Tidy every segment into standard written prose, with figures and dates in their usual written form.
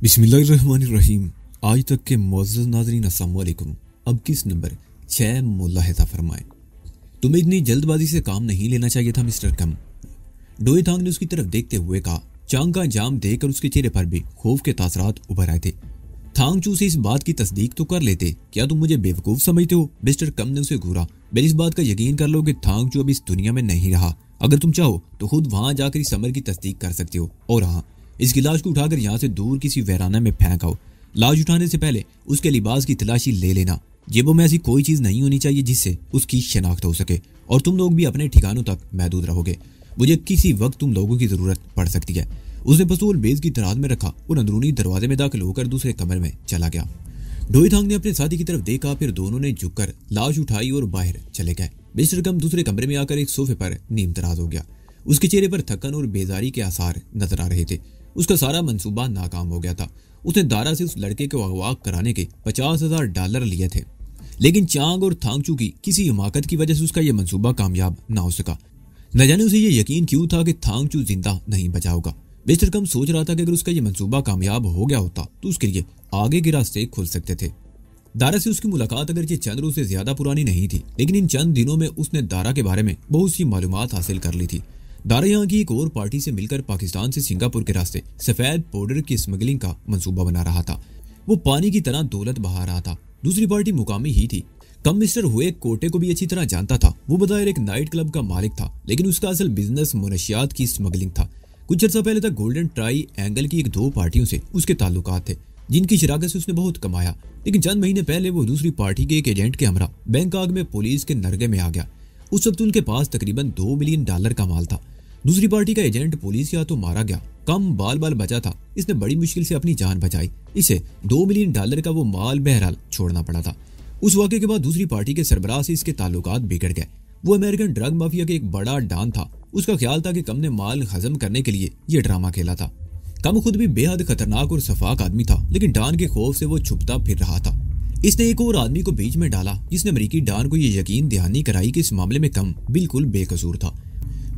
बिस्मिल्लाहिर्रहमानिर्रहीम। आज तक के मुअज़्ज़ज़ नाज़रीन अस्सलाम वालेकुम। अब किस नंबर 6 मुलाहिज़ा फरमाएं। तुम्हें इतनी जल्दबाजी से काम नहीं लेना चाहिए था मिस्टर कम। डोए थांग ने उसकी तरफ देखते हुए कहा। चांग का अंजाम देखकर उसके चेहरे पर भी खौफ के तासरात उभर आए थे। थांग चू से इस बात की तस्दीक तो कर लेते, क्या तुम मुझे बेवकूफ समझते हो? मिस्टर कम ने उसे घूरा। मेरी इस बात का यकीन कर लो कि थांग चू अब इस दुनिया में नहीं रहा। अगर तुम चाहो तो खुद वहां जाकर इस अमर की तस्दीक कर सकते हो। और हाँ, इसकी लाश को उठाकर यहाँ से दूर किसी वीराना में फेंक आओ। लाश उठाने से पहले उसके लिबास की तलाशी ले लेना। जेबों में ऐसी कोई चीज नहीं होनी चाहिए जिससे उसकी शनाख्त हो सके। और तुम लोग भी अपने ठिकानों तक महदूद रहोगे। मुझे किसी वक्त तुम लोगों की जरूरत पड़ सकती है। उसने पसूल बेज की तराज में रखा और अंदरूनी दरवाजे में दाखिल होकर दूसरे कमरे में चला गया। डोई थांग ने अपने साथी की तरफ देखा, फिर दोनों ने झुककर लाश उठाई और बाहर चले गए। मिस्टर कम दूसरे कमरे में आकर एक सोफे पर नीम तराज हो गया। उसके चेहरे पर थकन और बेजारी के आसार नजर आ रहे थे। उसका सारा मंसूबा नाकाम हो गया था। उसने दारा से उस लड़के को अगवा कराने के $50,000 लिए थे, लेकिन चांग और थांगचू की किसी हिमाकत की वजह से उसका यह मंसूबा कामयाब ना हो सका। न जाने उसे यह यकीन क्यों था कि थांगचू जिंदा नहीं बचा होगा। मिस्टर कम सोच रहा था कि अगर उसका यह मंसूबा कामयाब हो गया होता तो उसके लिए आगे के रास्ते खुल सकते थे। दारा से उसकी मुलाकात अगरचे चंद रोज से ज्यादा पुरानी नहीं थी, लेकिन इन चंद दिनों में उसने दारा के बारे में बहुत सी मालूमात हासिल कर ली थी। दारा यहाँ की एक और पार्टी से मिलकर पाकिस्तान से सिंगापुर के रास्ते सफेद पाउडर की स्मगलिंग का मंसूबा बना रहा था। वो पानी की तरह दौलत बहा रहा था। दूसरी पार्टी मुकामी ही थी। कम मिस्टर हुए कोटे को भी अच्छी तरह जानता था। वो बज़ाहिर एक नाइट क्लब का मालिक था, लेकिन उसका असल बिजनेस मुनशियात की स्मगलिंग था। कुछ अर्सा पहले तक गोल्डन ट्राई एंगल की 1-2 पार्टियों से उसके ताल्लुकात थे, जिनकी शराकत से उसने बहुत कमाया। लेकिन चंद महीने पहले वो दूसरी पार्टी के एक एजेंट के हमरा बैंकॉक में पुलिस के नरगे में आ गया। उस वक्त उनके पास तकरीबन $2 मिलियन का माल था। दूसरी पार्टी का एजेंट पुलिस के हाथों मारा गया। कम बाल बचा था। इसने बड़ी मुश्किल से अपनी जान बचाई। इसे $2 मिलियन का वो माल बहरहाल छोड़ना पड़ा था। उस वाक़े के बाद दूसरी पार्टी के सरबराह से इसके ताल्लुकात बिगड़ गए। वो अमेरिकन ड्रग माफिया के एक बड़ा डॉन था। उसका ख्याल था कि कम ने माल हजम करने के लिए ये ड्रामा खेला था। कम खुद भी बेहद खतरनाक और सफाक आदमी था, लेकिन डॉन के खौफ से वो छुपता फिर रहा था। इसने एक और आदमी को बीच में डाला, जिसने अमेरिकी डॉन को ये यकीन दहानी कराई कि इस मामले में कम बिल्कुल बेकसूर था।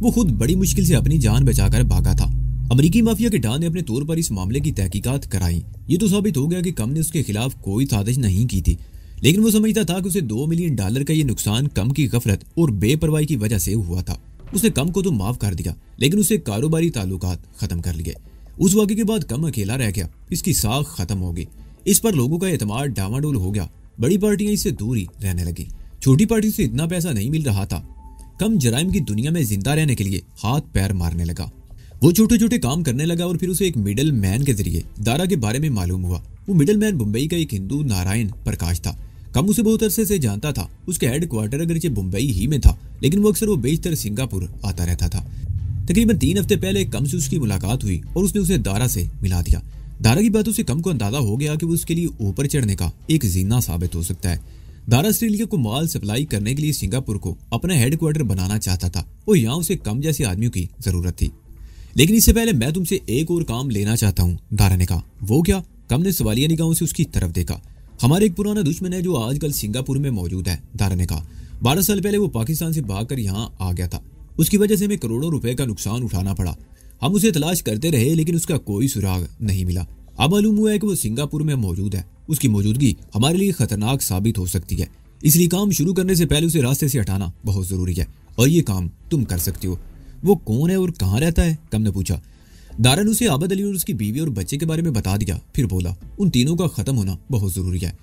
वो खुद बड़ी मुश्किल से अपनी जान बचाकर भागा था। अमेरिकी माफिया के डॉन ने अपने तौर पर इस मामले की तहकीकात कराई। ये तो साबित हो गया कि कम ने उसके खिलाफ कोई साजिश नहीं की थी, लेकिन वो समझता था कि उसे $2 मिलियन का ये नुकसान कम की गफलत और बेपरवाही की वजह से हुआ था। उसने कम को तो माफ कर दिया, लेकिन उससे कारोबारी ताल्लुकात खत्म कर लिए। उस वाक़े के बाद कम अकेला रह गया। इसकी साख खत्म हो गई। इस पर लोगों का एतमाद डामाडोल हो गया। बड़ी पार्टियां इससे दूर ही रहने लगी। छोटी पार्टी से इतना पैसा नहीं मिल रहा था। कम जराइम की दुनिया में जिंदा रहने के लिए हाथ पैर मारने लगा। वो छोटे छोटे काम करने लगा और फिर उसे एक मिडल मैन के जरिए दारा के बारे में मालूम हुआ। वो मिडल मैन मुंबई का एक हिंदू नारायण प्रकाश था। कम उसे बहुत अरसे से जानता था। उसके हेडक्वार्टर अगरचे मुंबई ही में था, लेकिन वो अक्सर बेशतर सिंगापुर आता रहता था। तकरीबन 3 हफ्ते पहले कम से उसकी मुलाकात हुई और उसने उसे दारा से मिला दिया। दारा की बातों से कम को अंदाजा हो गया कि वो उसके लिए ऊपर चढ़ने का एक जीना साबित हो सकता है। दारा ऑस्ट्रेलिया को माल सप्लाई करने के लिए सिंगापुर को अपना हेडक्वार्टर बनाना चाहता था और यहाँ उसे कम जैसे आदमियों की जरूरत थी। लेकिन इससे पहले मैं तुमसे एक और काम लेना चाहता हूँ, दारा ने कहा। वो क्या? कम ने सवालिया निगाहों से उसकी तरफ देखा। हमारे एक पुराना दुश्मन है जो आजकल सिंगापुर में मौजूद है, दारा ने कहा। 12 साल पहले वो पाकिस्तान से भागकर यहाँ आ गया था। उसकी वजह से हमें करोड़ों रुपए का नुकसान उठाना पड़ा। हम उसे तलाश करते रहे, लेकिन उसका कोई सुराग नहीं मिला। अब मालूम हुआ है कि वो सिंगापुर में मौजूद है। उसकी मौजूदगी हमारे लिए खतरनाक साबित हो सकती है, इसलिए काम शुरू करने से पहले उसे रास्ते से हटाना बहुत जरूरी है, और ये काम तुम कर सकते हो। वो कौन है और कहाँ रहता है? कम ने पूछा। दारा ने उसे आबद अली और उसकी बीवी और बच्चे के बारे में बता दिया। फिर बोला, उन तीनों का खत्म होना बहुत जरूरी है।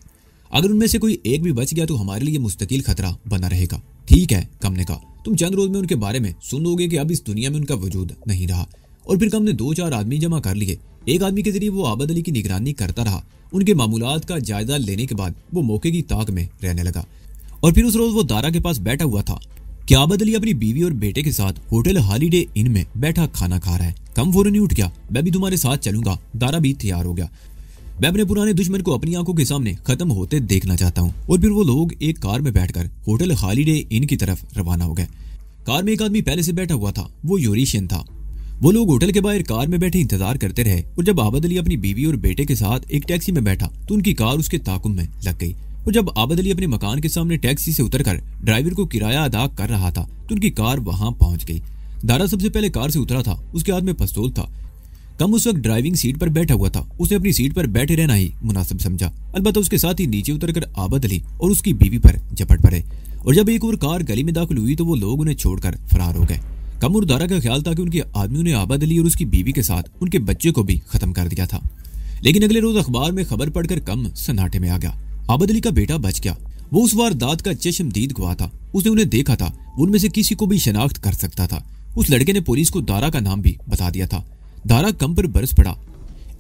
अगर उनमें से कोई एक भी बच गया तो हमारे लिए मुस्तकिल खतरा बना रहेगा। ठीक है, कम ने कहा। तुम चंद रोज में उनके बारे में सुन लोगे कि अब इस दुनिया में उनका वजूद नहीं रहा। और फिर कम ने 2-4 आदमी जमा कर लिए। एक आदमी के जरिए वो आबद अली की निगरानी करता रहा। उनके मामूलात का जायजा लेने के बाद वो मौके की ताक में रहने लगा। और फिर उस रोज वो दारा के पास बैठा हुआ था कि आबद अली अपनी बीवी और बेटे के साथ होटल हॉलीडे इन में बैठा खाना खा रहा है। कम फौरन ही उठ गया। मैं भी तुम्हारे साथ चलूंगा। दारा भी तैयार हो गया। मैं अपने पुराने दुश्मन को अपनी आंखों के सामने खत्म होते देखना चाहता हूँ। और फिर वो लोग एक कार में बैठकर होटल हॉलीडे इन की तरफ रवाना हो गए। कार में एक आदमी पहले से बैठा हुआ था। वो यूरेशियन था। वो लोग होटल के बाहर कार में बैठे इंतजार करते रहे, और जब आबद अली अपनी बीवी और बेटे के साथ एक टैक्सी में बैठा तो उनकी कार उसके ताकुम में लग गई। और जब आबद अली अपने मकान के सामने टैक्सी से उतरकर ड्राइवर को किराया अदा कर रहा था तो उनकी कार वहां पहुंच गई। दारा सबसे पहले कार से उतरा था। उसके हाथ में पिस्तौल था। कम उस वक्त ड्राइविंग सीट पर बैठा हुआ था। उसने अपनी सीट पर बैठे रहना ही मुनासिब समझा। अलबत्ता उसके साथ ही नीचे उतरकर आबद अली और उसकी बीवी पर झपट पड़े और जब एक और कार गली में दाखिल हुई तो वो लोग उन्हें छोड़कर फरार हो गए। कम और दारा का ख्याल था कि उनके आदमियों ने आबद अली और उसकी बीवी के साथ उनके बच्चे को भी खत्म कर दिया था। लेकिन अगले रोज अखबार में खबर पढ़कर कम सन्नाटे में आ गया। आबद अली का बेटा बच गया। वो उस वारदात का चश्मदीद गवाह था। उसने उन्हें देखा था। उनमें से किसी को भी शनाख्त कर सकता था। उस लड़के ने पुलिस को दारा का नाम भी बता दिया था। दारा कम पर बरस पड़ा।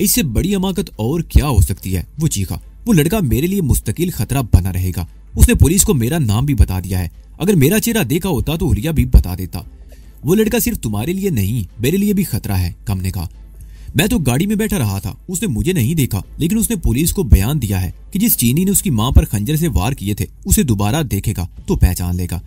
इससे बड़ी अमाकत और क्या हो सकती है? वो चीखा। वो लड़का मेरे लिए मुस्तकिल खतरा बना रहेगा। उसने पुलिस को मेरा नाम भी बता दिया है। अगर मेरा चेहरा देखा होता तो हुलिया भी बता देता। वो लड़का सिर्फ तुम्हारे लिए नहीं, मेरे लिए भी खतरा है, कम ने कहा। मैं तो गाड़ी में बैठा रहा था। उसने मुझे नहीं देखा, लेकिन उसने पुलिस को बयान दिया है कि जिस चीनी ने उसकी मां पर खंजर से वार किए थे उसे दोबारा देखेगा तो पहचान लेगा।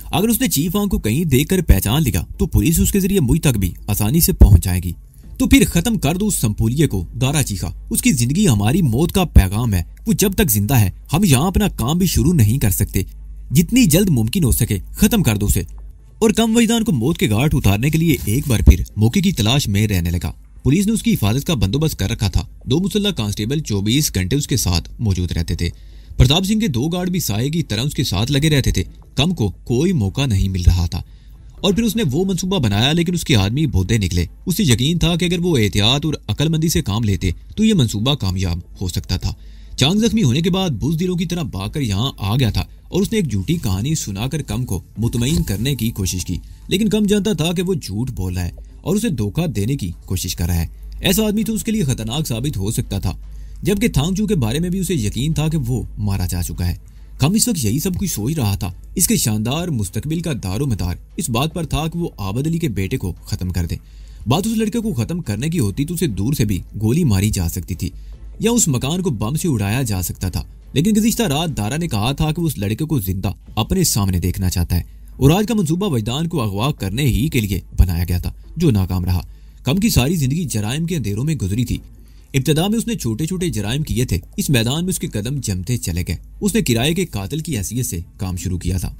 अगर उसने चीफ आंख को कहीं देखकर पहचान लिया तो पुलिस उसके जरिए मुझ तक भी आसानी से पहुंच जाएगी। तो फिर खत्म कर दो उस संपूलिये को, दारा चीखा। उसकी जिंदगी हमारी मौत का पैगाम है। वो जब तक जिंदा है हम यहाँ अपना काम भी शुरू नहीं कर सकते। जितनी जल्द मुमकिन हो सके खत्म कर दो उसे। और कम वजदान को मौत के घाट उतारने के लिए एक बार फिर मौके की तलाश में रहने लगा। पुलिस ने उसकी हिफाजत का बंदोबस्त कर रखा था। 2 मुसल्लह कांस्टेबल 24 घंटे उसके साथ मौजूद रहते थे। प्रताप सिंह के 2 गार्ड भी साये की तरह उसके साथ लगे रहते थे। कम को कोई मौका नहीं मिल रहा था। और फिर उसने वो मंसूबा बनाया, लेकिन उसके आदमी भोदे निकले। उसे यकीन था कि अगर वो एहतियात और अकलमंदी से काम लेते तो ये मंसूबा कामयाब हो सकता था। चांग जख्मी होने के बाद बुज़दिलों की तरह भागकर यहाँ आ गया था और उसने एक झूठी कहानी सुनाकर कम को मुतमईन करने की कोशिश की। लेकिन कम जानता था कि वो झूठ बोल रहा है और उसे धोखा देने की कोशिश कर रहा है। ऐसा आदमी तो उसके लिए खतरनाक साबित हो सकता था, जबकि थांगचू के बारे में भी उसे यकीन था कि वो मारा जा चुका है। कम इस वक्त यही सब कुछ सोच रहा था। इसके शानदार मुस्तकबिल का दारोमदार इस बात पर था कि वो आबद अली के बेटे को खत्म कर दे। बात उस लड़के को खत्म करने की होती तो उसे दूर से भी गोली मारी जा सकती थी या उस मकान को बम से उड़ाया जा सकता था। लेकिन गुज़िश्ता रात दारा ने कहा था कि वो उस लड़के को जिंदा अपने सामने देखना चाहता है और आज का मंसूबा वजदान को अगवा करने ही के लिए बनाया गया था, जो नाकाम रहा। कम की सारी जिंदगी जराइम के अंधेरों में गुजरी थी। इब्तदा में उसने छोटे छोटे जराइम किए थे। इस मैदान में उसके कदम जमते चले गए। उसने किराए के कातिल की हैसियत से काम शुरू किया था।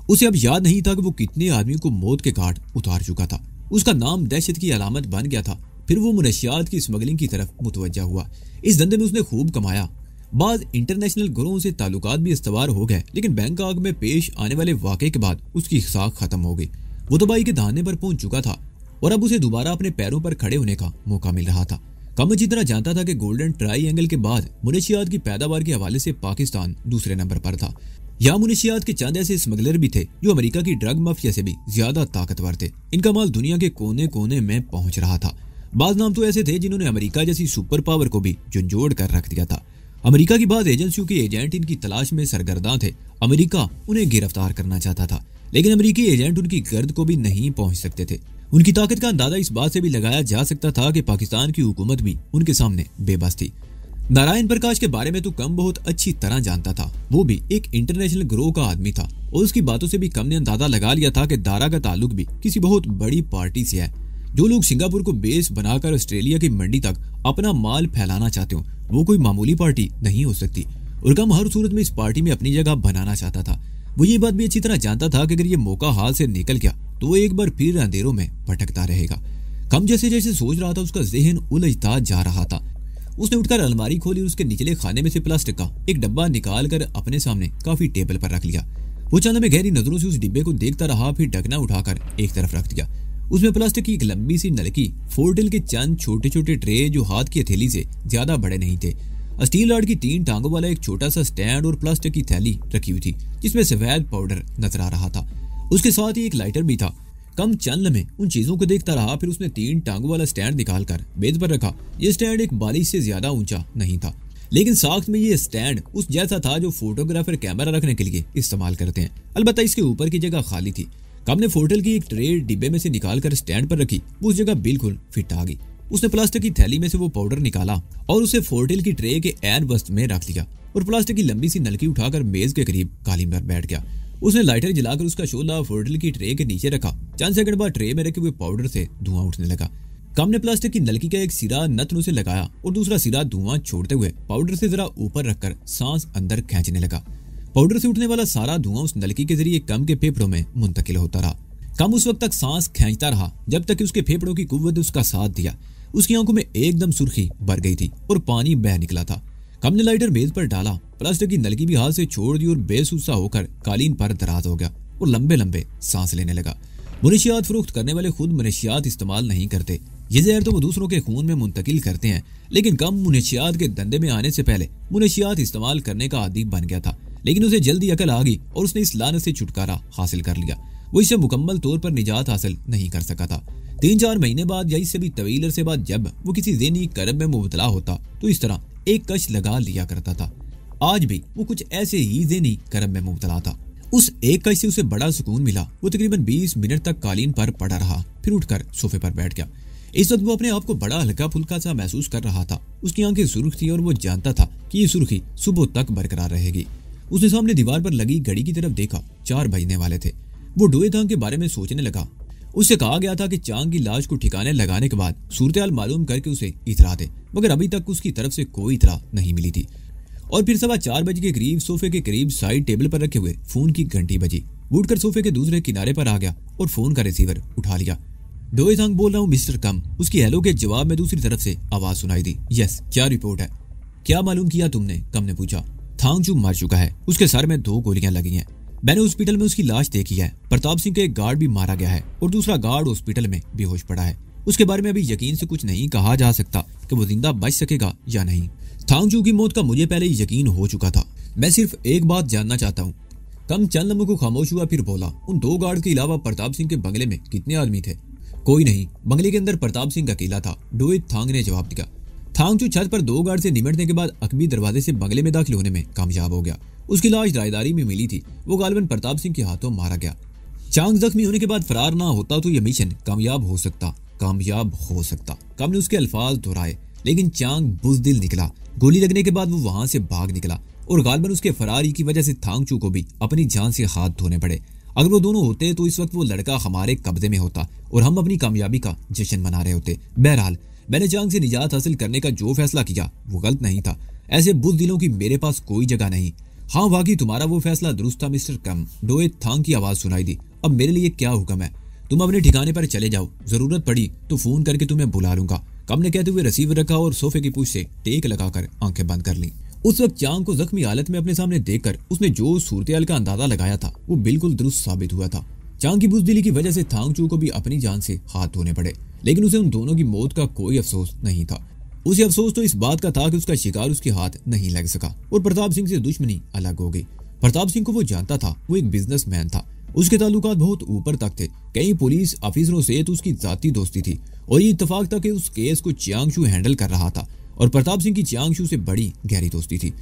उसे अब याद नहीं था कि वो कितने आदमियों को मौत के घाट उतार चुका था। उसका नाम दहशत की अलामत बन गया था। फिर वो मुनशियात की स्मगलिंग की तरफ मुतवज्जा हुआ। इस धंधे में उसने खूब कमाया। बाद इंटरनेशनल गिरोहों से ताल्लुकात भी इस्तवार हो गए, लेकिन बैंकॉक में पेश आने वाले वाक़े के बाद उसकी साख खत्म हो गई। वो तबाही के दहाने पर पहुंच चुका था और अब उसे दोबारा अपने पैरों पर खड़े होने का मौका मिल रहा था। कम अच्छी तरह जानता था कि गोल्डन ट्राइएंगल के बाद मुनशियात की पैदावार के हवाले से पाकिस्तान दूसरे नंबर पर था। यहाँ मुनशियात के चंद ऐसे स्मगलर भी थे जो अमेरिका की ड्रग माफिया से भी ज्यादा ताकतवर थे। इनका माल दुनिया के कोने कोने में पहुंच रहा था। बाज नाम तो ऐसे थे जिन्होंने अमेरिका जैसी सुपर पावर को भी झंझोड़ कर रख दिया था। अमेरिका की बाद एजेंसियों के एजेंट इनकी तलाश में सरगर्दा थे। अमेरिका उन्हें गिरफ्तार करना चाहता था, लेकिन अमेरिकी एजेंट उनकी गर्द को भी नहीं पहुंच सकते थे। उनकी ताकत का अंदाजा इस बात से भी लगाया जा सकता था कि पाकिस्तान की हुकूमत भी उनके सामने बेबस थी। नारायण प्रकाश के बारे में तो कम बहुत अच्छी तरह जानता था। वो भी एक इंटरनेशनल ग्रोह का आदमी था और उसकी बातों से भी कम ने अंदाजा लगा लिया था कि दारा का ताल्लुक भी किसी बहुत बड़ी पार्टी से है। जो लोग सिंगापुर को बेस बनाकर ऑस्ट्रेलिया की मंडी तक अपना माल फैलाना चाहते हो, वो कोई मामूली पार्टी नहीं हो सकती। और कम हर सूरत में इस पार्टी में अपनी जगह बनाना चाहता था। वो ये बात भी अच्छी तरह जानता था कि अगर ये मौका हाथ से निकल गया तो वो एक बार फिर अंधेरों में भटकता रहेगा। कम जैसे जैसे सोच रहा था उसका जहन उलझता जा रहा था। उसने उठकर अलमारी खोली और उसके निचले खाने में से प्लास्टिक का एक डब्बा निकाल कर अपने सामने काफी टेबल पर रख लिया। वो चंद में गहरी नजरों से उस डिब्बे को देखता रहा, फिर ढकना उठाकर एक तरफ रख दिया। उसमें प्लास्टिक की एक लंबी सी नलकी, फोर्टिल के चंद छोटे छोटे ट्रे जो हाथ की हथेली से ज्यादा बड़े नहीं थे, स्टील रॉड की 3 टांगों वाला एक छोटा सा स्टैंड और प्लास्टिक की थैली रखी हुई थी जिसमें सफेद पाउडर नजर आ रहा था। उसके साथ ही एक लाइटर भी था। कम चंद में उन चीजों को देखता रहा, फिर उसने 3 टांगों वाला स्टैंड निकालकर मेज पर रखा। यह स्टैंड एक बालिश से ज्यादा ऊंचा नहीं था, लेकिन साख्त में ये स्टैंड उस जैसा था जो फोटोग्राफर कैमरा रखने के लिए इस्तेमाल करते हैं। अलबत्ता इसके ऊपर की जगह खाली थी। कम ने फोटल की एक ट्रे डिब्बे में से निकालकर स्टैंड पर रखी। वो उस जगह बिल्कुल फिट आ गई। उसने प्लास्टिक की थैली में से वो पाउडर निकाला और उसे फोर्टिल की ट्रे के एन वस्त में रख दिया और प्लास्टिक की लंबी सी नलकी उठाकर मेज के करीब कालीन पर बैठ गया। उसने लाइटर जलाकर उसका शोला फोर्टिल की ट्रे के नीचे रखा। चंद सेकंड बाद ट्रे में रखे हुए पाउडर से धुआं उठने लगा। कम ने प्लास्टिक की नलकी का एक सिरा नथनों से लगाया और दूसरा सिरा धुआं छोड़ते हुए पाउडर से जरा ऊपर रखकर सांस अंदर खींचने लगा। पाउडर से उठने वाला सारा धुआं उस नलकी के जरिए कम के फेफड़ों में मुंतकिल होता रहा। कम उस वक्त तक सांस खींचता रहा जब तक कि उसके फेफड़ों की कुव्वत उसका साथ दिया। उसकी आंखों में एकदम सुर्खी भर गई थी और पानी बह निकला था। कम ने लाइटर मेज पर डाला, प्लास्टिक की नलकी भी हाथ से छोड़ दी और बेसुसा होकर कालीन पर दराज हो गया और लंबे लंबे सांस लेने लगा। मुनशियात फरोख्त करने वाले खुद मुनशियात इस्तेमाल नहीं करते, ये जहर तो वो दूसरों के खून में मुंतकिल करते हैं, लेकिन कम मुनशियात के धंधे में आने से पहले मुनशियात इस्तेमाल करने का आदी बन गया था। लेकिन उसे जल्दी अकल आ गई और उसने इस लानत से छुटकारा हासिल कर लिया। वो इससे मुकम्मल तौर पर निजात हासिल नहीं कर सका था। 3-4 महीने बाद या इससे भी तवील अरसे बाद जब वो किसी ज़हनी करब में मुबतला होता तो इस तरह एक कश लगा लिया करता था। आज भी वो कुछ ऐसे ही ज़हनी करब में मुबतला था। उस एक कश से उसे बड़ा सुकून मिला। वो तकरीबन 20 मिनट तक कालीन पर पड़ा रहा, फिर उठकर सोफे पर बैठ गया। इस वक्त वो अपने आप को बड़ा हल्का फुल्का सा महसूस कर रहा था। उसकी आंखें सुर्ख थी और वो जानता था कि ये सुर्खी सुबह तक बरकरार रहेगी। उसने सामने दीवार पर लगी घड़ी की तरफ देखा, 4 बजने वाले थे। वो डोए थांग के बारे में सोचने लगा। उससे कहा गया था कि चांग की लाश को ठिकाने लगाने के बाद सूरत-ए-हाल मालूम करके उसे इतला दे, मगर अभी तक उसकी तरफ से कोई इतला नहीं मिली थी। और फिर 4:15 बजे के करीब सोफे के करीब साइड टेबल पर रखे हुए फोन की घंटी बजी। वो उठकर सोफे के दूसरे किनारे पर आ गया और फोन का रिसीवर उठा लिया। डोए थांग बोल रहा हूँ मिस्टर कम। उसकी हेलो के जवाब में दूसरी तरफ से आवाज सुनाई दी। यस, क्या रिपोर्ट है? क्या मालूम किया तुमने? कम ने पूछा। थांगचू मर चुका है, उसके सर में 2 गोलियां लगी हैं। मैंने हॉस्पिटल में उसकी लाश देखी है। प्रताप सिंह का एक गार्ड भी मारा गया है और दूसरा गार्ड हॉस्पिटल में बेहोश पड़ा है। उसके बारे में अभी यकीन से कुछ नहीं कहा जा सकता कि वो जिंदा बच सकेगा या नहीं। थांगचू की मौत का मुझे पहले ही यकीन हो चुका था। मैं सिर्फ एक बात जानना चाहता हूँ। कम चंद लम्हों को खामोश हुआ, फिर बोला, उन 2 गार्ड के अलावा प्रताप सिंह के बंगले में कितने आदमी थे? कोई नहीं, बंगले के अंदर प्रताप सिंह अकेला था, डोए थांग ने जवाब दिया। थांगचू छत पर 2 गार्ड से निमटने के बाद अकबी दरवाजे से बंगले में दाखिल होने में कामयाब हो गया। उसकी लाश रायदारी में मिली थी। वो गालिबन प्रताप सिंह के हाथों मारा गया। चांग जख्मी होने के बाद फरार ना होता तो यह मिशन कामयाब हो सकता। कम ने उसके अल्फाज दोहराए, लेकिन चांग बुज़दिल निकला। गोली लगने के बाद वो वहां से भाग निकला और गालिबन उसके फरारी की वजह से थांगचू को भी अपनी जान से हाथ धोने पड़े। अगर वो दोनों होते तो इस वक्त वो लड़का हमारे कब्जे में होता और हम अपनी कामयाबी का जश्न मना रहे होते। बहरहाल मैंने चांग से निजात हासिल करने का जो फैसला किया वो गलत नहीं था। ऐसे बुज़दिलों की मेरे पास कोई जगह नहीं। हाँ, वाकई तुम्हारा वो फैसला दुरुस्त था मिस्टर कम। डोए थांग की आवाज सुनाई दी। अब मेरे लिए क्या हुक्म है? तुम अपने ठिकाने पर चले जाओ, जरूरत पड़ी तो फोन करके तुम्हें बुला लूंगा। कम ने कहते हुए रिसीवर रखा और सोफे की पूंछ से टेक लगाकर आंखें बंद कर ली। उस वक्त चांग को जख्मी हालत में अपने सामने देखकर उसने जो सूरत-ए-हाल का अंदाजा लगाया था वो बिल्कुल दुरुस्त साबित हुआ था। चांग की बुज़दिली की वजह से थांगचू को भी अपनी जान से हाथ धोने पड़े, लेकिन उसे उन दोनों की मौत का कोई अफसोस नहीं था। उसे अफसोस तो इस बात का था कि उसका शिकार उसके हाथ नहीं लग सका और प्रताप सिंह से दुश्मनी अलग हो गई। प्रताप सिंह को वो जानता था, वो एक बिजनेसमैन था। उसके ताल्लुकात बहुत ऊपर तक थे। कई पुलिस अफसरों से तो उसकी जाती दोस्ती थी और ये इत्तेफाक था कि उस केस को चियांगशू हैंडल कर रहा था और प्रताप सिंह की चियांगशू से बड़ी गहरी दोस्ती थी।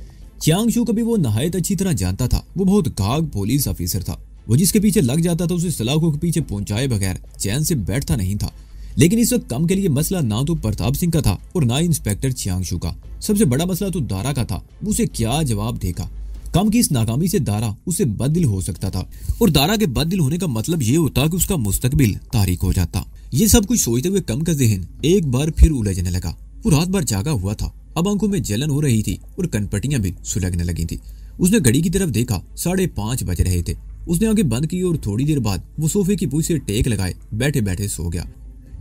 चियांगशू को भी वो नहायत अच्छी तरह जानता था। वो बहुत गाग पुलिस अफसर था। वो जिसके पीछे लग जाता था उसे सलाखों के पीछे पहुंचाए बगैर चैन से बैठता नहीं था। लेकिन इस वक्त कम के लिए मसला ना तो प्रताप सिंह का था और ना इंस्पेक्टर चियांगशू का। सबसे बड़ा मसला तो दारा का था। उसे क्या जवाब देगा? कम की इस नाकामी से दारा उससे बददिल हो सकता था और दारा के बददिल होने का मतलब ये होता कि उसका मुस्तकबिल तारीक हो जाता। ये सब कुछ सोचते हुए कम का जहन एक बार फिर उलझने लगा। वो रात भर जागा हुआ था। अब आंखों में जलन हो रही थी और कनपटियां भी सुलगने लगी थी। उसने घड़ी की तरफ देखा, 5:30 बज रहे थे। उसने आंखें बंद की और थोड़ी देर बाद वो सोफे की पूंछ से टेक लगाए बैठे बैठे सो गया।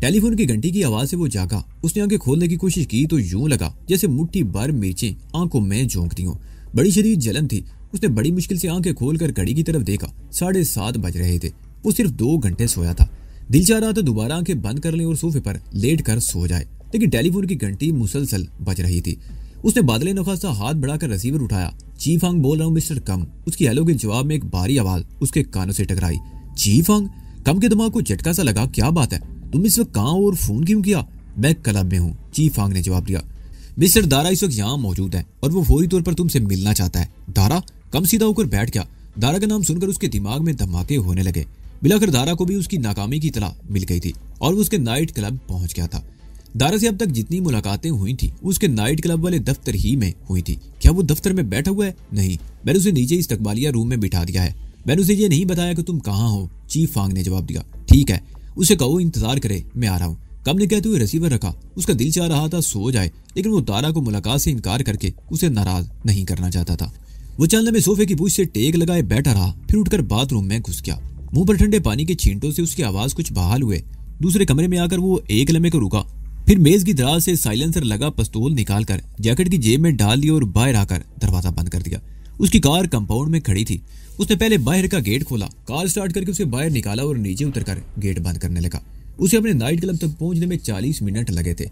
टेलीफोन की घंटी की आवाज से वो जागा। उसने आंखें खोलने की कोशिश की तो यूं लगा जैसे मुट्ठी भर मिर्चें आंखों में झोंकती हों। बड़ी शदीद जलन थी। उसने बड़ी मुश्किल से आंखें खोलकर घड़ी की तरफ देखा, 7:30 बज रहे थे। वो सिर्फ 2 घंटे सोया था। दिल चाह रहा था दोबारा आंखें बंद कर ले और सोफे पर लेट कर सो जाए, लेकिन टेलीफोन की घंटी मुसलसल बज रही थी। उसने बादले नखासा हाथ बढ़ाकर रिसीवर उठाया। चीफांग बोल रहा हूँ मिस्टर कम। उसकी हेलो के जवाब में एक भारी आवाज उसके कानों से टकराई। चीफांग? कम के दिमाग को झटका सा लगा। क्या बात है, तुम इस वक्त कहाँ हो और फोन क्यों किया? मैं क्लब में हूँ, चीफांग ने जवाब दिया। मिस्टर दारा इस वक्त यहाँ मौजूद है और वो फौरी तौर पर तुमसे मिलना चाहता है। दारा? कम सीधा होकर बैठ गया। दारा का नाम सुनकर उसके दिमाग में धमाके होने लगे। बिलाकर दारा को भी उसकी नाकामी की इत्तला मिल गई थी और वो उसके नाइट क्लब पहुंच गया था। दारा से अब तक जितनी मुलाकातें हुई थी उसके नाइट क्लब वाले दफ्तर ही में हुई थी। क्या वो दफ्तर में बैठा हुआ है? नहीं, मैंने उसे नीचे इस्तकबालिया रूम में बिठा दिया है। मैंने उसे ये नहीं बताया कि तुम कहाँ हो, चीफांग ने जवाब दिया। ठीक है, उसे कहो इंतजार करे, मैं आ रहा हूँ, कम ने कहते हुए रिसीवर रखा। उसका दिल चाह रहा था सो जाए, लेकिन वो दारा को मुलाकात से इनकार करके उसे नाराज नहीं करना चाहता था। वो चंद लम्हे सोफे की पूंछ से टेक लगाए बैठा रहा, फिर उठकर बाथरूम में घुस गया। मुंह पर ठंडे पानी के छींटों से उसकी आवाज कुछ बहाल हुए। दूसरे कमरे में आकर वो एक लम्हे को रुका, फिर मेज की दराज से साइलेंसर लगा पिस्तौल निकालकर जैकेट की जेब में डाल दिया और बाहर आकर दरवाजा बंद कर दिया। उसकी कार कंपाउंड में खड़ी थी। उसने पहले बाहर का गेट खोला, कार स्टार्ट करके उसे बाहर निकाला और नीचे उतरकर गेट बंद करने लगा। उसे अपने नाइट क्लब तक पहुंचने में 40 मिनट लगे थे।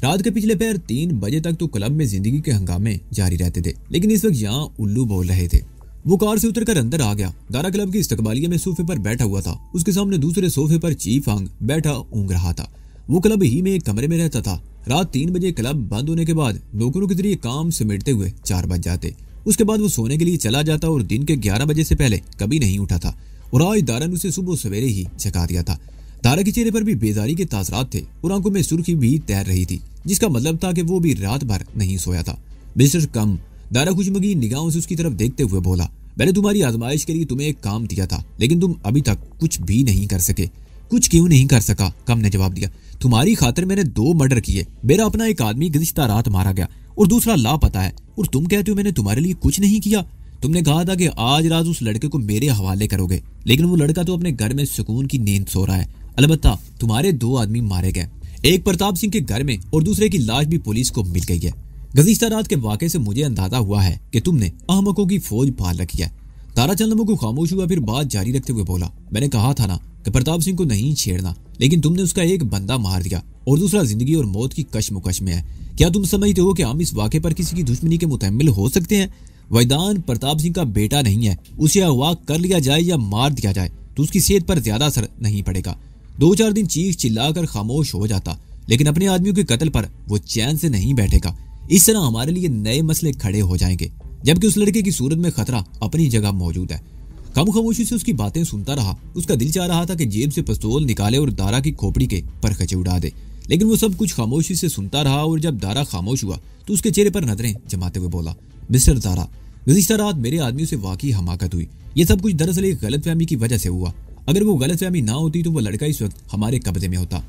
रात के पिछले पैर 3 बजे तक तो क्लब में जिंदगी के हंगामे जारी रहते थे, लेकिन इस वक्त यहाँ उल्लू बोल रहे थे। वो कार से उतरकर अंदर आ गया। दारा क्लब की इस्तकबालिया में सोफे पर बैठा हुआ था। उसके सामने दूसरे सोफे पर चीफ आंग बैठा ऊँग रहा था। वो क्लब ही में एक कमरे में रहता था। रात 3 बजे क्लब बंद होने के बाद नौकरों के जरिए काम समेटते हुए 4 बज जाते। उसके बाद वो सोने के लिए चला जाता और दिन के 11 बजे से पहले कभी नहीं उठा था। और आज दारा ने उसे सुबह सवेरे ही जगा दिया था। दारा के चेहरे पर भी बेजारी के तासरात थे और आंखों में सुर्खी भी तैर रही थी, जिसका मतलब था कि वो भी रात भर नहीं सोया था। मिस्टर कम, दारा खुशमगी निगाहों से उसकी तरफ देखते हुए बोला, मैंने तुम्हारी आजमाइश के लिए तुम्हें एक काम दिया था, लेकिन तुम अभी तक कुछ भी नहीं कर सके। कुछ क्यों नहीं कर सका? कम ने जवाब दिया, तुम्हारी खातिर मैंने 2 मर्डर किए। मेरा अपना एक आदमी गुज़िश्ता रात मारा गया और दूसरा लापता है, और तुम कहते हो मैंने तुम्हारे लिए कुछ नहीं किया। तुमने कहा था कि आज रात उस लड़के को मेरे हवाले करोगे, लेकिन वो लड़का तो अपने घर में सुकून की नींद सो रहा है। अलबत्ता तुम्हारे 2 आदमी मारे गए, एक प्रताप सिंह के घर में और दूसरे की लाश भी पुलिस को मिल गई है। गुज़िश्ता रात के वाक़े से मुझे अंदाजा हुआ है कि तुमने अहमकों की फौज पाल रखी है। तारा चंद लम्हों को खामोश हुआ, फिर बात जारी रखते हुए बोला, मैंने कहा था ना कि प्रताप सिंह को नहीं छेड़ना, लेकिन तुमने उसका एक बंदा मार दिया और दूसरा जिंदगी और मौत की कशमकश में है। क्या तुम समझते हो कि हम इस वाक़े पर किसी की दुश्मनी के मुतहम्मिल हो सकते हैं? वैदान प्रताप सिंह का बेटा नहीं है। उसे अगवा कर लिया जाए या मार दिया जाए तो उसकी सेहत पर ज्यादा असर नहीं पड़ेगा। 2-4 दिन चीख चिल्लाकर खामोश हो जाता, लेकिन अपने आदमियों के कत्ल पर वो चैन से नहीं बैठेगा। इस तरह हमारे लिए नए मसले खड़े हो जाएंगे, जबकि उस लड़के की सूरत में खतरा अपनी जगह मौजूद है। कम खामोशी से उसकी बातें सुनता रहा। उसका दिल चाह रहा था कि जेब से पिस्तौल निकाले और दारा की खोपड़ी के परखचे उड़ा दे, लेकिन वो सब कुछ खामोशी से सुनता रहा। और जब दारा खामोश हुआ तो उसके चेहरे पर नजरें जमाते हुए बोला, मिस्टर दारा, गुज़िश्ता रात मेरे आदमियों से वाकई हमाकत हुई। ये सब कुछ दरअसल एक गलतफहमी की वजह से हुआ। अगर वो गलतफहमी ना होती तो वो लड़का इस वक्त हमारे कब्जे में होता।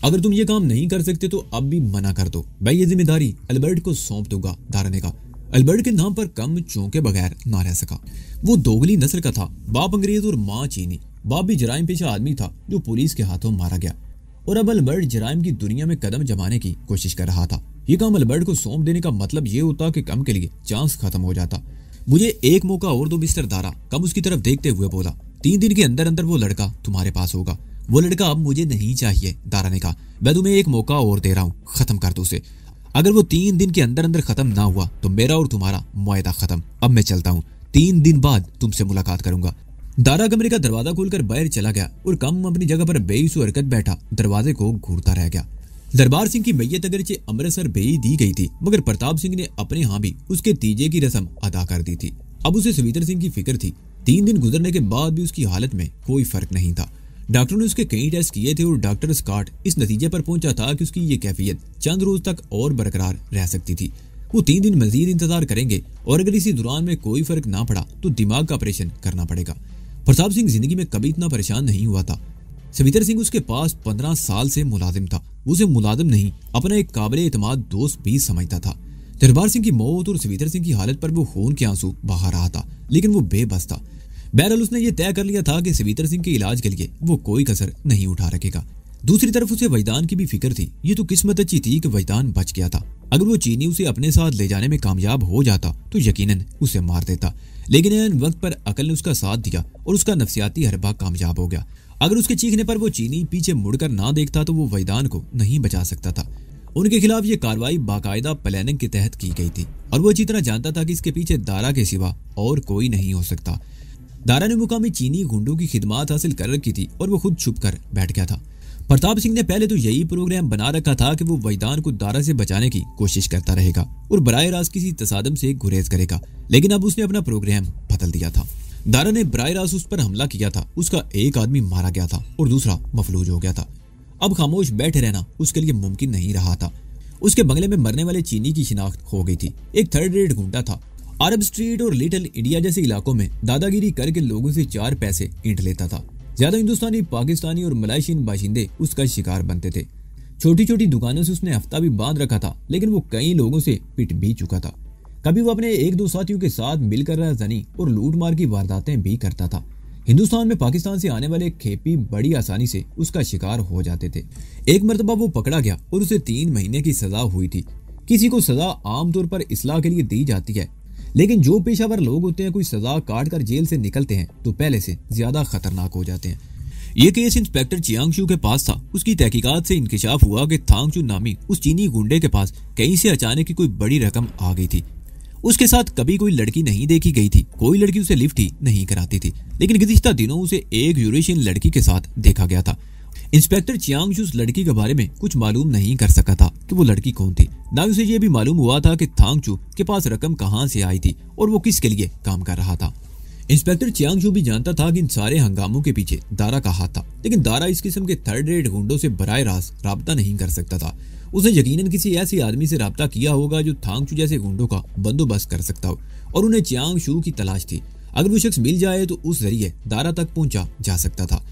अगर तुम ये काम नहीं कर सकते तो अब भी मना कर दो। मैं ये जिम्मेदारी अल्बर्ट को सौंप दूंगा। दारा ने कहा। अल्बर्ट के नाम पर कम चौंके बगैर ना रह सका। वो दोगली नस्ल का था, बाप अंग्रेज और माँ चीनी। बाप भी जराइम पेशा आदमी था जो पुलिस के हाथों मारा गया, और अब अल्बर्ट जराइम की दुनिया में कदम जमाने की कोशिश कर रहा था। ये काम अल्बर्ट को सौंप देने का मतलब ये होता कि कम के लिए चांस खत्म हो जाता। मुझे एक मौका और दो मिस्टर दारा, कम उसकी तरफ देखते हुए बोला। 3 दिन के अंदर अंदर वो लड़का तुम्हारे पास होगा। वो लड़का अब मुझे नहीं चाहिए, दारा ने कहा। मैं तुम्हें एक मौका और दे रहा हूँ, खत्म कर दो उसे। अगर वो 3 दिन के अंदर अंदर खत्म ना हुआ तो मेरा और तुम्हारा मुआहदा खत्म। अब मैं चलता हूँ, 3 दिन बाद तुमसे मुलाकात करूंगा। दारा कमरे का दरवाजा खोलकर बाहर चला गया और कम अपनी जगह पर बेईसु हरकत बैठा दरवाजे को घूरता रह गया। दरबार सिंह की मैयत अगरचे अमृतसर भेज दी गई थी, मगर प्रताप सिंह ने अपने यहाँ भी उसके तीजे की रस्म अदा कर दी थी। अब उसे सवितर सिंह की फिक्र थी। 3 दिन गुजरने के बाद भी उसकी हालत में कोई फर्क नहीं था। डॉक्टरों ने उसके कई टेस्ट किए थे और डॉक्टर स्कॉट इस नतीजे पर पहुंचा था कि उसकी ये कैफियत चंद रोज तक और बरकरार रह सकती थी। वो 3 दिन मजीद इंतजार करेंगे और अगर इसी दौरान में कोई फर्क ना पड़ा तो दिमाग का ऑपरेशन करना पड़ेगा। प्रताप सिंह जिंदगी में कभी इतना परेशान नहीं हुआ था। सवितर सिंह उसके पास 15 साल से मुलाजिम था। उसे मुलाजिम नहीं, अपना एक काबिल एतमाद दोस्त भी समझता था। दरबार सिंह की मौत और सवितर सिंह की हालत पर वो खून के आंसू बहा रहा था, लेकिन वो बेबस था। बहरहाल उसने ये तय कर लिया था कि सवितर सिंह के इलाज के लिए वो कोई कसर नहीं उठा रखेगा। दूसरी तरफ उसे वैदान की भी फिक्र थी। ये तो किस्मत अच्छी थी कि वैदान बच गया था। अगर वो चीनी उसे अपने साथ ले जाने में कामयाब हो जाता तो यकीनन उसे मार देता, लेकिन ऐन वक्त पर अकल ने उसका साथ दिया और उसका नफसियाती हरबा कामयाब हो गया। अगर उसके चीखने पर वो चीनी पीछे मुड़कर ना देखता तो वो वैदान को नहीं बचा सकता था। उनके खिलाफ ये कार्रवाई बाकायदा प्लानिंग के तहत की गई थी और वो अच्छी तरह जानता था कि इसके पीछे दारा के सिवा और कोई नहीं हो सकता। दारा ने मुकामी चीनी गुंडों की खिदमत हासिल कर रखी थी और वो खुद छुप कर बैठ गया था। प्रताप सिंह ने पहले तो यही प्रोग्राम बना रखा था कि वो वैदान को दारा से बचाने की कोशिश करता रहेगा और बराह रास्त किसी तसादम से गुरेज करेगा, लेकिन अब उसने अपना प्रोग्राम बदल दिया था। दारा ने बराह रास्त उस पर हमला किया था। उसका एक आदमी मारा गया था और दूसरा मफलूज हो गया था। अब खामोश बैठे रहना उसके लिए मुमकिन नहीं रहा था। उसके बंगले में मरने वाले चीनी की शिनाख्त हो गई थी। एक 3rd रेट गुंडा था। अरब स्ट्रीट और लिटिल इंडिया जैसे इलाकों में दादागिरी करके लोगों से 4 पैसे ईंट लेता था। ज्यादा हिंदुस्तानी, पाकिस्तानी और मलाइशियन बाशिंदे उसका शिकार बनते थे। छोटी छोटी दुकानों से उसने हफ्ता भी बांध रखा था, लेकिन वो कई लोगों से पिट भी चुका था। कभी वो अपने 1-2 साथियों के साथ मिलकर राजधानी और लूट मार की वारदातें भी करता था। हिंदुस्तान में पाकिस्तान से आने वाले खेपी बड़ी आसानी से उसका शिकार हो जाते थे। एक मर्तबा वो पकड़ा गया और उसे 3 महीने की सजा हुई थी। किसी को सजा आमतौर पर इस्लाह के लिए दी जाती है, लेकिन जो पेशावर लोग होते हैं कोई सजा काट कर जेल से निकलते हैं तो पहले से ज्यादा खतरनाक हो जाते हैं। ये केस इंस्पेक्टर चियांगशू के पास था। उसकी तहकीकात से इंकशाफ हुआ कि थांगचू नामी उस चीनी गुंडे के पास कहीं से अचानक ही कोई बड़ी रकम आ गई थी। उसके साथ कभी कोई लड़की नहीं देखी गई थी, कोई लड़की उसे लिफ्ट ही नहीं कराती थी, लेकिन गुज़िश्ता दिनों उसे एक यूरेशियन लड़की के साथ देखा गया था। इंस्पेक्टर चियांगशू उस लड़की के बारे में कुछ मालूम नहीं कर सका था कि वो लड़की कौन थी। ना उसे ये भी मालूम हुआ था कि थांगचू के पास रकम कहां से आई थी और वो किसके लिए काम कर रहा था। इंस्पेक्टर चियांगशू भी जानता था कि इन सारे हंगामों के पीछे दारा का हाथ था, लेकिन दारा इस किस्म के थर्ड रेट गुंडों से बराह रास्त राब्ता नहीं कर सकता था। उसने यकीनन किसी ऐसे आदमी से राब्ता किया होगा जो थांगचू जैसे गुंडों का बंदोबस्त कर सकता हो, और उन्हें चियांगशू की तलाश थी। अगर वो शख्स मिल जाए तो उस जरिए दारा तक पहुंचा जा सकता था।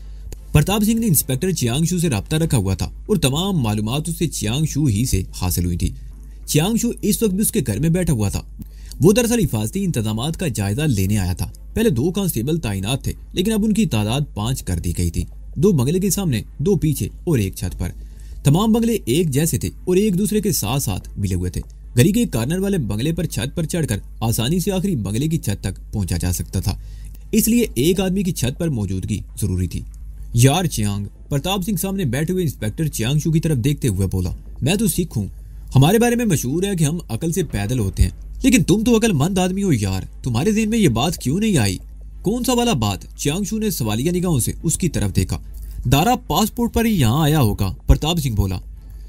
प्रताप सिंह ने इंस्पेक्टर चियांगशू से राब्ता रखा हुआ था और तमाम मालूमात उससे चियांगशू ही से हासिल हुई थी। चियांगशू इस वक्त भी उसके घर में बैठा हुआ था। वो दरअसल हिफाजती इंतजामात का जायजा लेने आया था। पहले 2 कांस्टेबल तैनात थे, लेकिन अब उनकी तादाद 5 कर दी गई थी। 2 बंगले के सामने, 2 पीछे और 1 छत पर। तमाम बंगले एक जैसे थे और एक दूसरे के साथ साथ मिले हुए थे। गली के कॉर्नर वाले बंगले पर छत पर चढ़कर आसानी से आखिरी बंगले की छत तक पहुंचा जा सकता था, इसलिए एक आदमी की छत पर मौजूदगी जरूरी थी। यार चियांग, प्रताप सिंह सामने बैठे हुए इंस्पेक्टर चियांगशू की तरफ देखते हुए बोला, मैं तो सिख हूँ। हमारे बारे में मशहूर है कि हम अकल से पैदल होते हैं, लेकिन तुम तो अकलमंद आदमी हो यार। तुम्हारे ज़हन में ये बात क्यों नहीं आई? कौन सा वाला बात? चियांगशू ने सवालिया निगाहों से उसकी तरफ देखा। दारा पासपोर्ट पर ही यहाँ आया होगा, प्रताप सिंह बोला।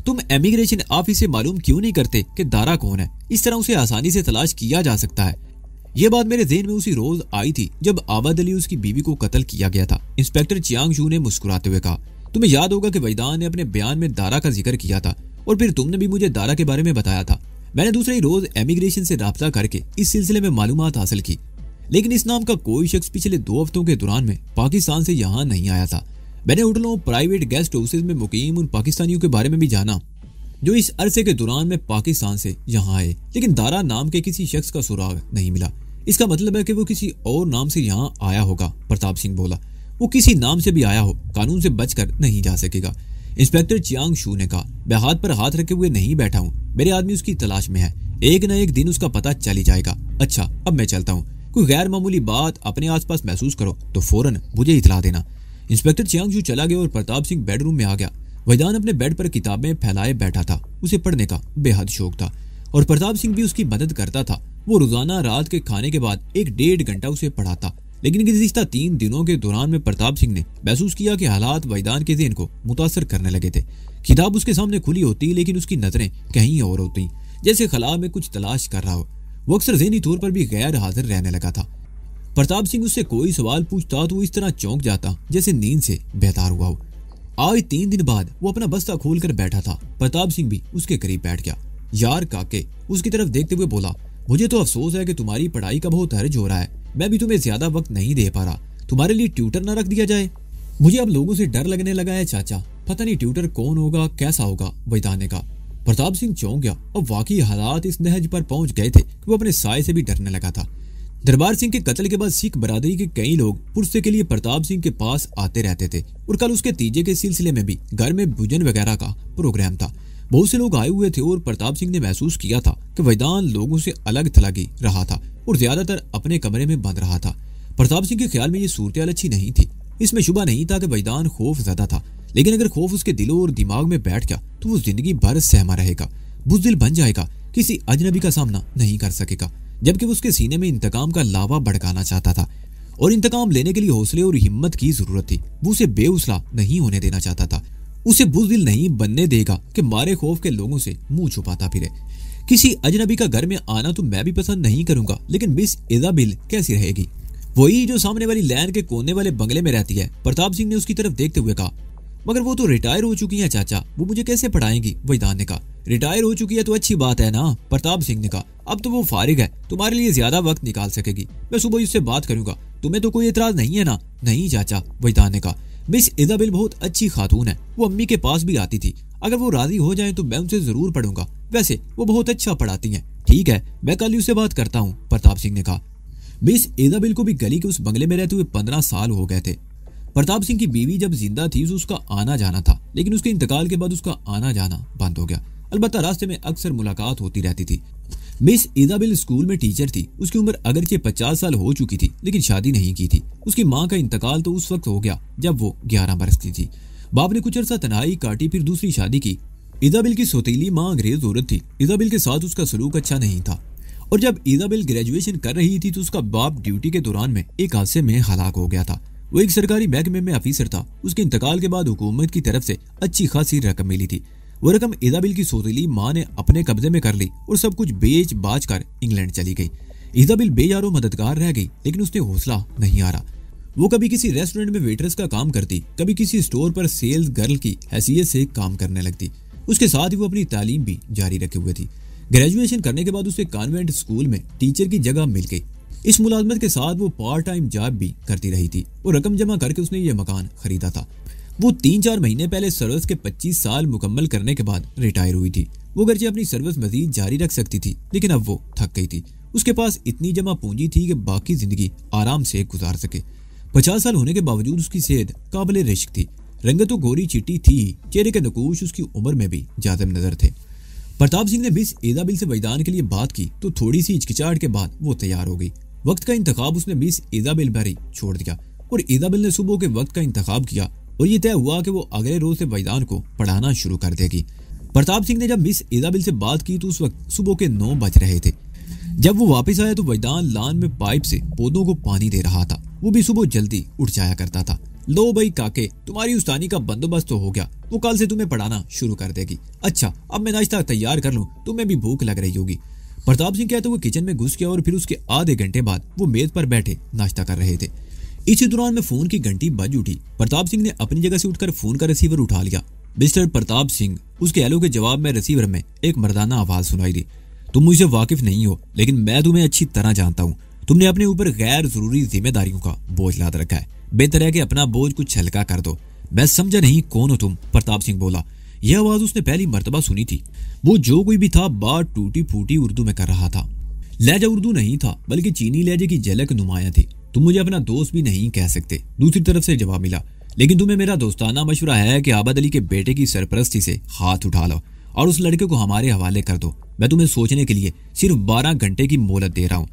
तुम इमिग्रेशन ऑफिस से मालूम क्यों नहीं करते कि दारा कौन है? इस तरह उसे आसानी से तलाश किया जा सकता है। ये बात मेरे ज़हन में उसी रोज आई थी जब आबाद अली उसकी बीवी को कत्ल किया गया था। इंस्पेक्टर चियांगशू ने मुस्कुराते हुए कहा, तुम्हें याद होगा कि वैदान ने अपने बयान में दारा का जिक्र किया था और फिर तुमने भी मुझे दारा के बारे में बताया था। मैंने दूसरे ही रोज इमिग्रेशन से राब्ता करके इस सिलसिले में मालूमात हासिल की, लेकिन इस नाम का कोई शख्स पिछले 2 हफ्तों के दौरान में पाकिस्तान से यहाँ नहीं आया था। मैंने होटलों, प्राइवेट गेस्ट हाउसेज में मुकीम उन पाकिस्तानियों के बारे में भी जाना जो इस अरसे के दौरान में पाकिस्तान से यहाँ आए, लेकिन दारा नाम के किसी शख्स का सुराग नहीं मिला। इसका मतलब है कि वो किसी और नाम से यहाँ आया होगा, प्रताप सिंह बोला। वो किसी नाम से भी आया हो, कानून से बचकर नहीं जा सकेगा। इंस्पेक्टर चियांगशू ने कहा, मैं हाथ पर हाथ रखे हुए नहीं बैठा हूँ, मेरे आदमी उसकी तलाश में है। एक न एक दिन उसका पता चल ही जाएगा। अच्छा, अब मैं चलता हूँ। कोई गैर मामूली बात अपने आसपास महसूस करो तो फौरन मुझे इतला देना। इंस्पेक्टर चियांगशू चला गया और प्रताप सिंह बेडरूम में आ गया। वैदान अपने बेड पर किताबें फैलाए बैठा था। उसे पढ़ने का बेहद शौक था और प्रताप सिंह भी उसकी मदद करता था। वो रोजाना रात के खाने के बाद 1-1.5 घंटा उसे पढ़ाता, लेकिन गुज़िश्ता 3 दिनों के दौरान में प्रताप सिंह ने महसूस किया कि हालात वैदान के ज़हन को मुतासर करने लगे थे। किताब उसके सामने खुली होती, लेकिन उसकी नजरें कहीं और होती, जैसे खला में कुछ तलाश कर रहा हो। वो अक्सर ज़हनी तौर पर भी गैर हाजिर रहने लगा था। प्रताप सिंह उससे कोई सवाल पूछता तो वो इस तरह चौंक जाता जैसे नींद से बेहतार हुआ हो। आज 3 दिन बाद वो अपना बस्ता खोलकर बैठा था। प्रताप सिंह भी उसके करीब बैठ गया। यार काके, उसकी तरफ देखते हुए बोला, मुझे तो अफसोस है कि तुम्हारी पढ़ाई का बहुत हर्ज हो रहा है। मैं भी तुम्हें ज्यादा वक्त नहीं दे पा रहा। तुम्हारे लिए ट्यूटर ना रख दिया जाए? मुझे अब लोगों से डर लगने लगा है चाचा। पता नहीं ट्यूटर कौन होगा, कैसा होगा, वैदान ने कहा। प्रताप सिंह चौंक गया। अब वाकई हालात इस नहज पर पहुंच गए थे कि वो अपने साय से भी डरने लगा था। दरबार सिंह के कत्ल के बाद सिख बरादरी के कई लोग पुरसे के लिए प्रताप सिंह के पास आते रहते थे और कल उसके तीजे के सिलसिले में भी घर में भोजन वगैरह का प्रोग्राम था। बहुत से लोग आए हुए थे और प्रताप सिंह ने महसूस किया था कि वैदान लोगों से अलग थलग रहा था और ज्यादातर अपने कमरे में बंद रहा था। प्रताप सिंह के ख्याल में ये सूरत अच्छी नहीं थी। इसमें शुबा नहीं था कि वैदान खौफ ज़्यादा था, लेकिन अगर खौफ उसके दिलों और दिमाग में बैठ गया तो वो जिंदगी भर सहमा रहेगा, बुज़दिल बन जाएगा, किसी अजनबी का सामना नहीं कर सकेगा। जबकि वो उसके सीने में इंतकाम का लावा भड़काना चाहता था और इंतकाम लेने के लिए हौसले और हिम्मत की जरूरत थी। वो उसे बेहौसला नहीं होने देना चाहता था। उसे बुज़दिल नहीं बनने देगा कि मारे खौफ के लोगों से मुंह छुपाता फिरे। किसी अजनबी का घर में आना तो मैं भी पसंद नहीं करूंगा, लेकिन मिस इजाबिल कैसी रहेगी? वही जो सामने वाली लैन के कोने वाले बंगले में रहती है। प्रताप सिंह ने उसकी तरफ देखते हुए कहा, मगर वो तो रिटायर हो चुकी हैं चाचा, वो मुझे कैसे पढ़ाएंगी? वैदान ने कहा। रिटायर हो चुकी है तो अच्छी बात है ना, प्रताप सिंह ने कहा। अब तो वो फारिग है, तुम्हारे लिए ज्यादा वक्त निकाल सकेगी। मैं सुबह उससे बात करूंगा, तुम्हें तो कोई एतराज नहीं है ना? नहीं चाचा, वैदान ने कहा। मिस इजाबिल बहुत अच्छी खातून है, वो अम्मी के पास भी आती थी। अगर वो राजी हो जाए तो मैं उनसे जरूर पढ़ूंगा। वैसे वो बहुत अच्छा पढ़ाती हैं। ठीक है, मैं कल ही उससे बात करता हूँ, प्रताप सिंह ने कहा। मिस इजाबेल को भी गली के उस बंगले में रहते हुए 15 साल हो गए थे। प्रताप सिंह की बीवी जब जिंदा थी तो उसका आना जाना था, लेकिन उसके इंतकाल के बाद उसका आना जाना बंद हो गया। अलबत्ता रास्ते में अक्सर मुलाकात होती रहती थी। मिस इजाबेल स्कूल में टीचर थी। उसकी उम्र अगरचे 50 साल हो चुकी थी, लेकिन शादी नहीं की थी। उसकी माँ का इंतकाल तो उस वक्त हो गया जब वो 11 बरस की थी। बाप ने कुछ अरसा तन्हाई काटी, फिर दूसरी शादी की। इजाबेल की सौतेली माँ अंग्रेज औरत थी। इजाबेल के साथ उसका सलूक अच्छा नहीं था, और जब इजाबेल ग्रेजुएशन कर रही थी तो उसका बाप ड्यूटी के दौरान में एक हादसे में हलाक हो गया था। वो एक सरकारी महकमे में ऑफिसर था। उसके इंतकाल के बाद हुकूमत की तरफ से अच्छी खासी रकम मिली थी। वो रकम इजाबेल की सौतेली माँ ने अपने कब्जे में कर ली और सब कुछ बेच बाच कर इंग्लैंड चली गई। इजाबेल बेयारो मददगार रह गई, लेकिन उसने हौसला नहीं हारा। वो कभी किसी रेस्टोरेंट में वेट्रेस का काम करती, कभी किसी स्टोर पर सेल्स गर्ल की हैसियत से काम करने लगती। उसके साथ ही वो अपनी तालीम भी जारी रखे हुए थी। ग्रेजुएशन करने के बाद उसे कॉन्वेंट स्कूल में टीचर की जगह मिल गई। इस मुलाजमत के साथ वो पार्ट टाइम जॉब भी करती रही थी। वो रकम जमा करके उसने ये मकान खरीदा था। वो 3-4 महीने पहले सर्विस के 25 साल मुकम्मल करने के बाद रिटायर हुई थी। वो गर्चे अपनी सर्विस मजीद जारी रख सकती थी, लेकिन अब वो थक गई थी। उसके पास इतनी जमा पूंजी थी कि बाकी जिंदगी आराम से गुजार सके। 50 साल होने के बावजूद उसकी सेहत काबिल रिश्क थी। रंगत तो गोरी चिट्टी थी, चेहरे के नकूश उसकी उम्र में भी जाजिब नजर थे। प्रताप सिंह ने मिस इजाबेल से वजदान के लिए बात की तो थोड़ी सी हिचकिचाहट के बाद वो तैयार हो गई। वक्त का इंतखाब उसने मिस इजाबेल पर ही छोड़ दिया और इजाबेल ने सुबह के वक्त का इंतखाब किया और ये तय हुआ कि वो अगले रोज से वजदान को पढ़ाना शुरू कर देगी। प्रताप सिंह ने जब मिस इजाबेल से बात की तो उस वक्त सुबह के 9 बज रहे थे। जब वो वापस आया तो वजदान लान में पाइप से पौधों को पानी दे रहा था। वो भी सुबह जल्दी उठ जाया करता था। लो भाई काके, तुम्हारी उस्तानी का बंदोबस्त तो हो गया। वो कल से तुम्हें पढ़ाना शुरू कर देगी। अच्छा, अब मैं नाश्ता तैयार कर लूं, तुम्हें भी भूख लग रही होगी। प्रताप सिंह कहते हुए किचन में घुस गया और फिर उसके आधे घंटे बाद वो मेज पर बैठे नाश्ता कर रहे थे। इसी दौरान में फोन की घंटी बज उठी। प्रताप सिंह ने अपनी जगह से उठकर फोन का रिसीवर उठा लिया। मिस्टर प्रताप सिंह, उसके हेलो के जवाब में रिसीवर में एक मर्दाना आवाज सुनाई दी। तुम मुझसे वाकिफ नहीं हो, लेकिन मैं तुम्हें अच्छी तरह जानता हूँ। तुमने अपने ऊपर गैर जरूरी जिम्मेदारियों का बोझ लाद रखा है। बेहतर है कि अपना बोझ कुछ हल्का कर दो। मैं समझा नहीं कौन हो तुम, प्रताप सिंह बोला। यह आवाज उसने पहली मर्तबा सुनी थी। वो जो कोई भी था बात टूटी फूटी उर्दू में कर रहा था। लहजा उर्दू नहीं था, बल्कि चीनी लहजे की झलक नुमाया थी। तुम मुझे अपना दोस्त भी नहीं कह सकते, दूसरी तरफ से जवाब मिला। लेकिन तुम्हें मेरा दोस्ताना मशवरा है कि आबद अली के बेटे की सरपरस्ती से हाथ उठा लो और उस लड़के को हमारे हवाले कर दो। मैं तुम्हें सोचने के लिए सिर्फ 12 घंटे की मोहलत दे रहा हूँ।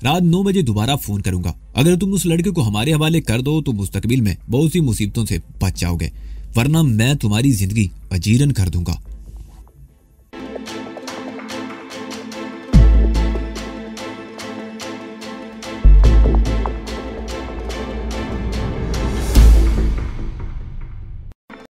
रात 9 बजे दोबारा फोन करूंगा। अगर तुम उस लड़के को हमारे हवाले कर दो तो मुस्तकबिल में बहुत सी मुसीबतों से बच जाओगे, वरना मैं तुम्हारी जिंदगी अजीरन कर दूंगा।